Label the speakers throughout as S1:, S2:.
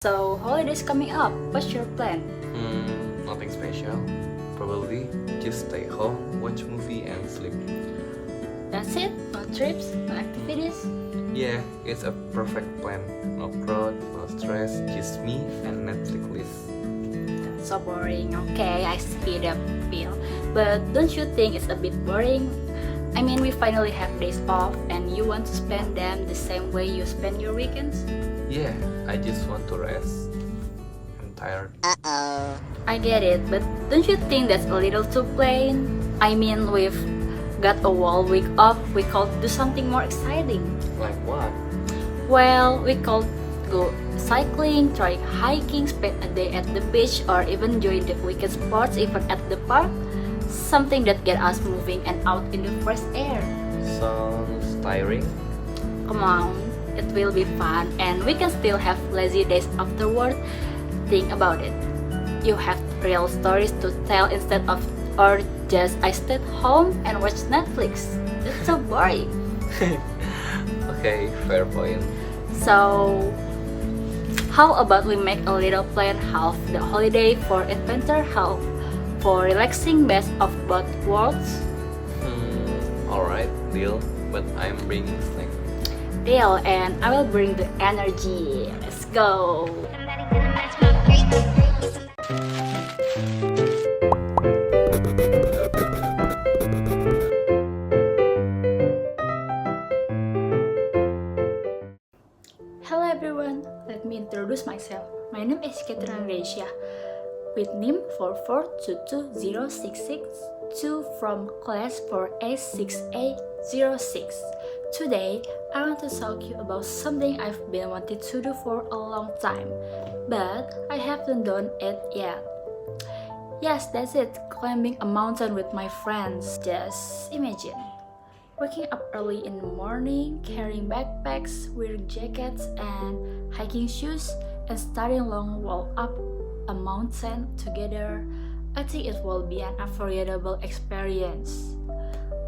S1: So, holidays coming up. What's your plan?
S2: Nothing special. Probably just stay home, watch movie and sleep.
S1: That's it? No trips? No activities?
S2: Yeah, it's a perfect plan. No crowd, no stress, just me and Netflix list.
S1: That's so boring. Okay, I see the appeal. But don't you think it's a bit boring? I mean, we finally have days off and you want to spend them the same way you spend your weekends?
S2: Yeah, I just want to rest. I'm tired.
S1: I get it, but don't you think that's a little too plain? I mean, we've got a whole week off. We could do something more exciting.
S2: Like what?
S1: Well, we could go cycling, try hiking, spend a day at the beach, or even join the weekend sports event at the park. Something that get us moving and out in the fresh air.
S2: Sounds tiring.
S1: Come on, it will be fun and we can still have lazy days afterward. Think about it. You have real stories to tell instead of or just I stayed home and watched Netflix. That's so boring.
S2: Okay, fair point.
S1: So, how about we make a little plan, half the holiday for adventure, half for relaxing, best of both worlds?
S2: Alright, deal. But I'm bringing snack.
S1: Deal, and I will bring the energy. Let's go. Hello everyone, let me introduce myself. My name is Katrina Gracia with NIM 4422066 from class 4A6A06. Today, I want to talk you about something I've been wanting to do for a long time, but I haven't done it yet. Yes, that's it, climbing a mountain with my friends. Just imagine. Waking up early in the morning, carrying backpacks, wearing jackets and hiking shoes, and starting long walk up a mountain together. I think it will be an unforgettable experience.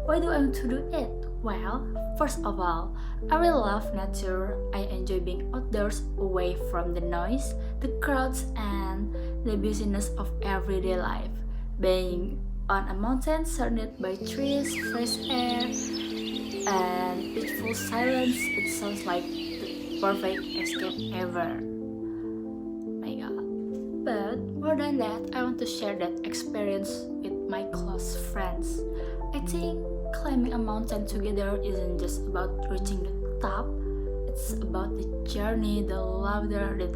S1: Why do I want to do it? Well, first of all, I really love nature. I enjoy being outdoors, away from the noise, the crowds, and the busyness of everyday life. Being on a mountain surrounded by trees, fresh air, and peaceful silence, it sounds like the perfect escape ever. My God. But more than that, I want to share that experience with my close friends. I think climbing a mountain together isn't just about reaching the top, it's about the journey, the laughter, the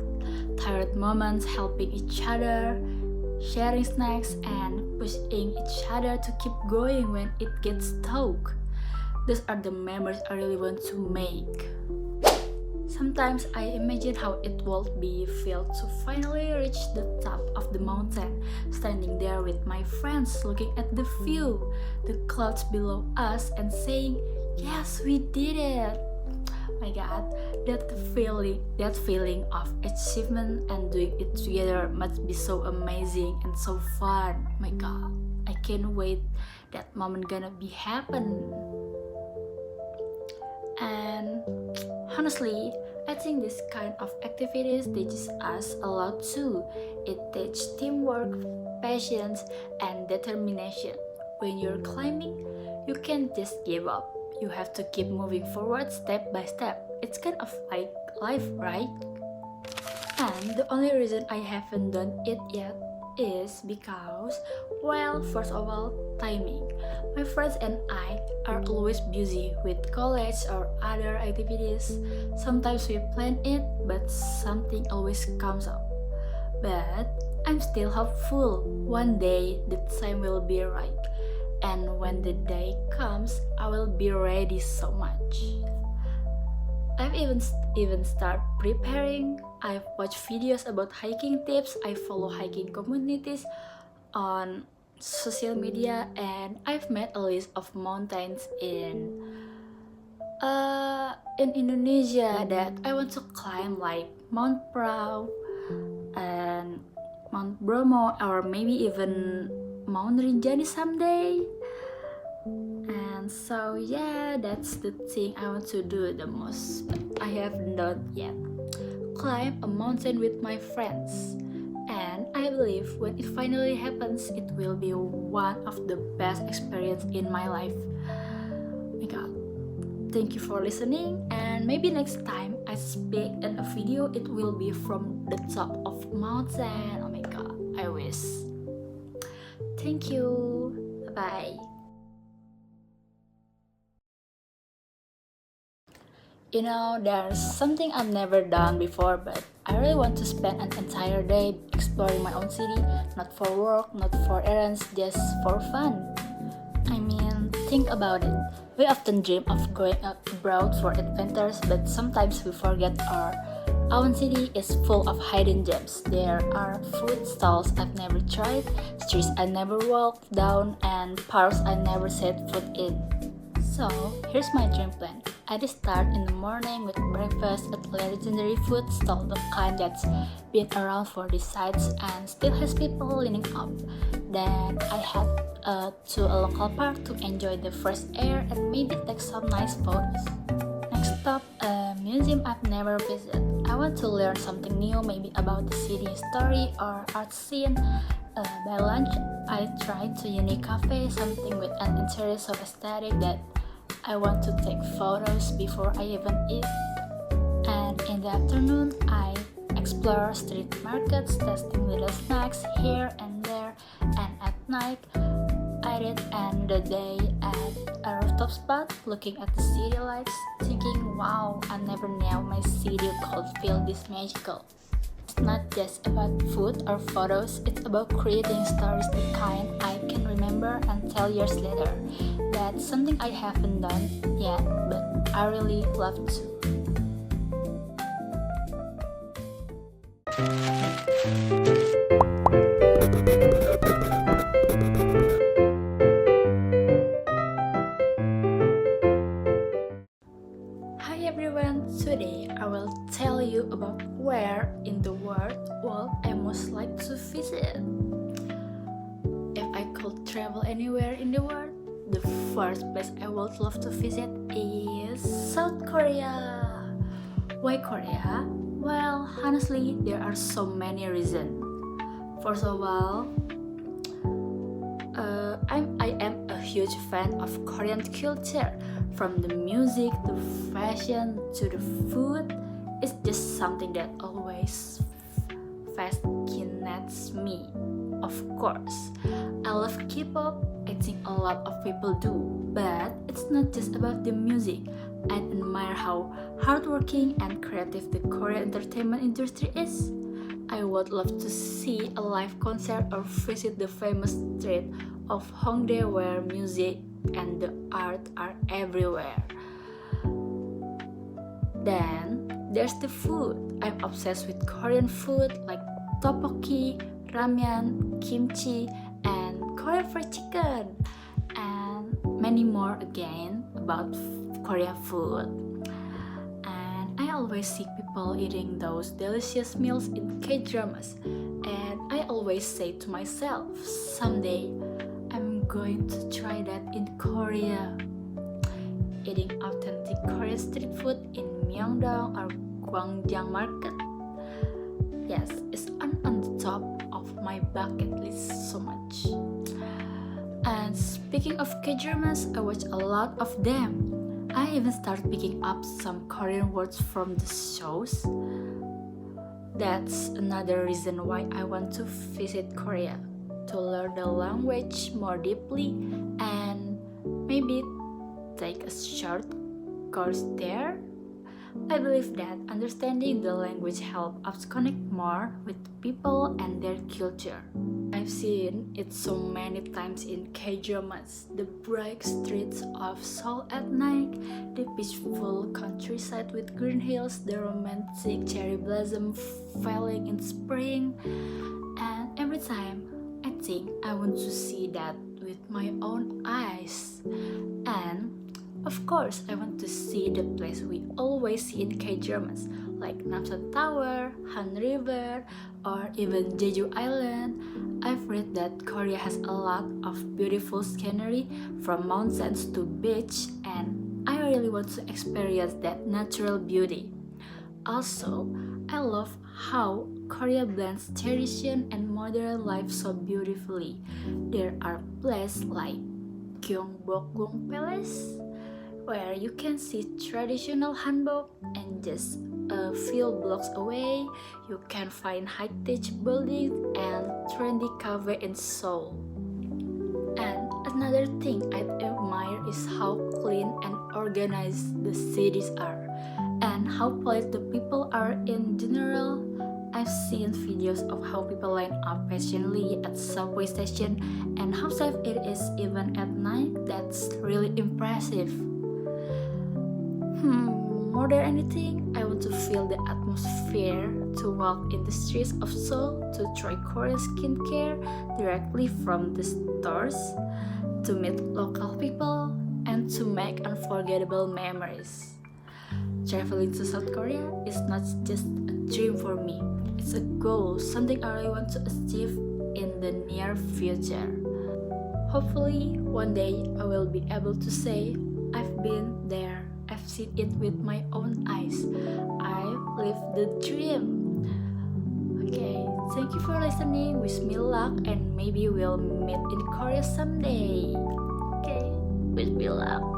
S1: tired moments, helping each other, sharing snacks, and pushing each other to keep going when it gets tough. Those are the memories I really want to make. Sometimes I imagine how it would be feel to finally reach the top of the mountain, standing there with my friends looking at the view, the clouds below us and saying, "Yes, we did it." My God, that feeling of achievement and doing it together must be so amazing and so fun. My God, I can't wait that moment gonna be happen. And honestly, I think this kind of activities teaches us a lot too. It teaches teamwork, patience, and determination. When you're climbing, you can't just give up. You have to keep moving forward step by step. It's kind of like life, right? And the only reason I haven't done it yet is because, well, first of all, timing. My friends and I are always busy with college or other activities. Sometimes we plan it, but something always comes up. But I'm still hopeful. One day the time will be right. And when the day comes, I will be ready so much. I've even started preparing. I've watched videos about hiking tips. I follow hiking communities on social media, and I've made a list of mountains in Indonesia that I want to climb, like Mount Prau and Mount Bromo, or maybe even Mount Rinjani someday. And so yeah, that's the thing I want to do the most, but I haven't done yet. climb a mountain with my friends. And I believe when it finally happens, it will be one of the best experience in my life. Oh my god. Thank you for listening, and maybe next time I speak in a video, it will be from the top of mountain. Oh my god, I wish. Thank you. Bye. You know, there's something I've never done before, but I really want to spend an entire day exploring my own city, not for work, not for errands, just for fun. I mean, think about it. We often dream of going abroad for adventures, but sometimes we forget our own city is full of hidden gems. There are food stalls I've never tried, streets I never walked down, and parks I never set foot in. So, here's my dream plan. I'd start in the morning with breakfast at a legendary food stall, the kind that's been around for decades and still has people lining up. Then I head to a local park to enjoy the fresh air and maybe take some nice photos. Next stop, a museum I've never visited. I want to learn something new, maybe about the city history or art scene. By lunch, I tried to unique cafe, something with an interior so aesthetic that I want to take photos before I even eat. And in the afternoon, I explore street markets, testing little snacks here and there. And at night, I did end the day at a rooftop spot, looking at the city lights, thinking, wow, I never knew my city could feel this magical. It's not just about food or photos, it's about creating stories the kind I can remember and tell years later. That's something I haven't done yet, but I really love to. Hi everyone, today I will tell you about where in the world I most like to visit. If I could travel anywhere in the world, the first place I would love to visit is South Korea. Why Korea? Well, honestly, there are so many reasons. First of all, I am a huge fan of Korean culture. From the music to fashion to the food, it's just something that always fascinates me. Of course, I love K-pop. I think a lot of people do, but it's not just about the music. I admire how hardworking and creative the Korean entertainment industry is. I would love to see a live concert or visit the famous street of Hongdae where music and the art are everywhere. Then there's the food. I'm obsessed with Korean food like tteokbokki, ramen, kimchi, and Korean fried chicken, and many more again about Korean food. And I always see people eating those delicious meals in K-dramas, and I always say to myself, someday I'm going to try that in Korea. Eating authentic Korean street food in Myeongdong or Gwangjang Market. Yes, it's on the top of my bucket list so much. And speaking of K-dramas, I watch a lot of them. I even started picking up some Korean words from the shows. That's another reason why I want to visit Korea, to learn the language more deeply and maybe take a short course there. I believe that understanding the language helps us connect more with people and their culture. I've seen it so many times in K-dramas, the bright streets of Seoul at night, the peaceful countryside with green hills, the romantic cherry blossom falling in spring, and every time I think I want to see that with my own eyes. And of course, I want to see the place we always see in K-dramas, like Namsan Tower, Han River, or even Jeju Island. I've read that Korea has a lot of beautiful scenery, from mountains to beach, and I really want to experience that natural beauty. Also, I love how Korea blends tradition and modern life so beautifully. There are places like Gyeongbokgung Palace, where you can see traditional hanbok, and just a few blocks away, you can find high-tech buildings and trendy cafe in Seoul. And another thing I admire is how clean and organized the cities are, and how polite the people are in general. I've seen videos of how people line up patiently at subway station and how safe it is even at night. That's really impressive. More than anything, I want to feel the atmosphere, to walk in the streets of Seoul, to try Korean skincare directly from the stores, to meet local people, and to make unforgettable memories. Traveling to South Korea is not just a dream for me, it's a goal, something I really want to achieve in the near future. Hopefully, one day I will be able to say, I've been there, I've seen it with my own eyes, I've lived the dream. Okay, thank you for listening. Wish me luck, and maybe we'll meet in Korea someday. Okay, wish me luck.